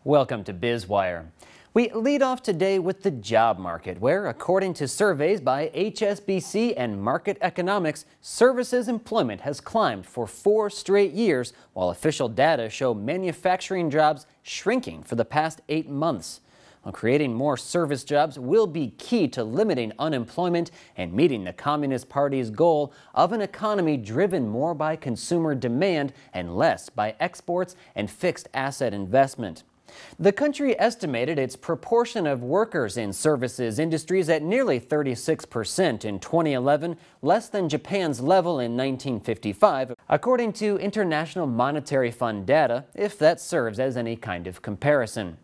Welcome to Biz Wire. We lead off today with the job market, where, according to surveys by HSBC and Market Economics, services employment has climbed for 4 straight years, while official data show manufacturing jobs shrinking for the past 8 months. Well, creating more service jobs will be key to limiting unemployment and meeting the Communist Party's goal of an economy driven more by consumer demand and less by exports and fixed asset investment. The country estimated its proportion of workers in services industries at nearly 36% in 2011, less than Japan's level in 1955, according to International Monetary Fund data, if that serves as any kind of comparison.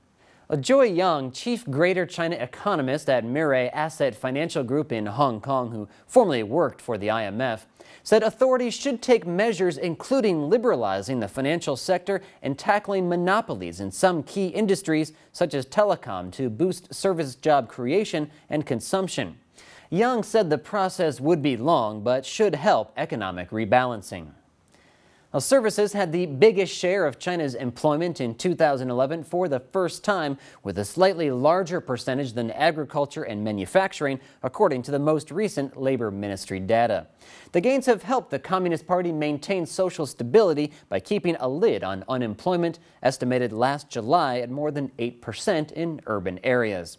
Joy Yang, chief Greater China economist at Mirae Asset Financial Group in Hong Kong, who formerly worked for the IMF, said authorities should take measures including liberalizing the financial sector and tackling monopolies in some key industries such as telecom to boost service job creation and consumption. Yang said the process would be long but should help economic rebalancing. Now, services had the biggest share of China's employment in 2011 for the first time, with a slightly larger percentage than agriculture and manufacturing, according to the most recent Labor Ministry data. The gains have helped the Communist Party maintain social stability by keeping a lid on unemployment, estimated last July at more than 8% in urban areas.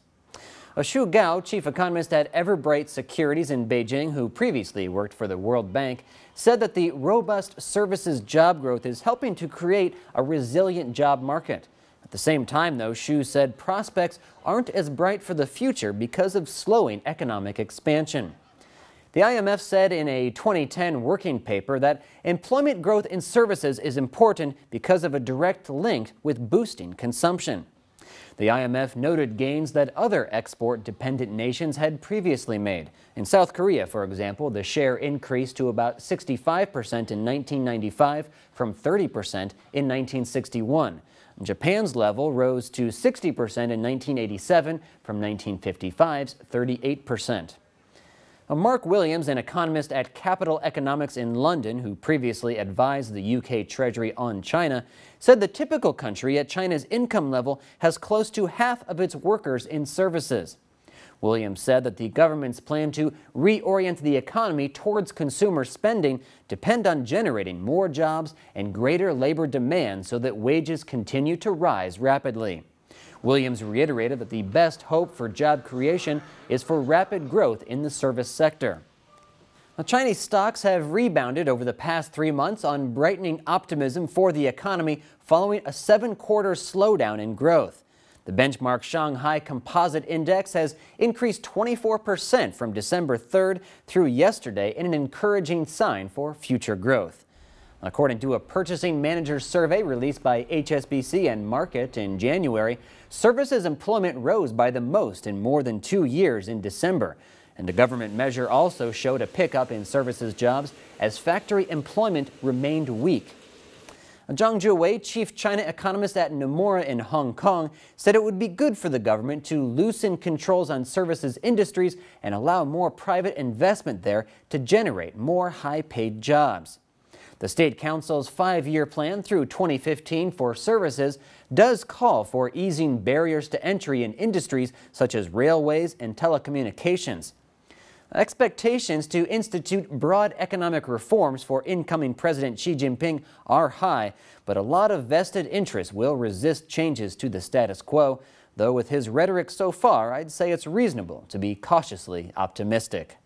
Xu Gao, chief economist at Everbright Securities in Beijing, who previously worked for the World Bank, said that the robust services job growth is helping to create a resilient job market. At the same time, though, Xu said prospects aren't as bright for the future because of slowing economic expansion. The IMF said in a 2010 working paper that employment growth in services is important because of a direct link with boosting consumption. The IMF noted gains that other export-dependent nations had previously made. In South Korea, for example, the share increased to about 65% in 1995 from 30% in 1961. Japan's level rose to 60% in 1987 from 1955's 38%. Mark Williams, an economist at Capital Economics in London, who previously advised the UK Treasury on China, said the typical country at China's income level has close to half of its workers in services. Williams said that the government's plan to reorient the economy towards consumer spending depend on generating more jobs and greater labor demand so that wages continue to rise rapidly. Williams reiterated that the best hope for job creation is for rapid growth in the service sector. Now, Chinese stocks have rebounded over the past 3 months on brightening optimism for the economy following a 7-quarter slowdown in growth. The benchmark Shanghai Composite Index has increased 24% from December 3rd through yesterday in an encouraging sign for future growth. According to a purchasing managers survey released by HSBC and Market in January, services employment rose by the most in more than 2 years in December. And a government measure also showed a pickup in services jobs as factory employment remained weak. Zhang Jiwei, chief China economist at Nomura in Hong Kong, said it would be good for the government to loosen controls on services industries and allow more private investment there to generate more high-paid jobs. The State Council's 5-year plan through 2015 for services does call for easing barriers to entry in industries such as railways and telecommunications. Expectations to institute broad economic reforms for incoming President Xi Jinping are high, but a lot of vested interests will resist changes to the status quo, though with his rhetoric so far, I'd say it's reasonable to be cautiously optimistic.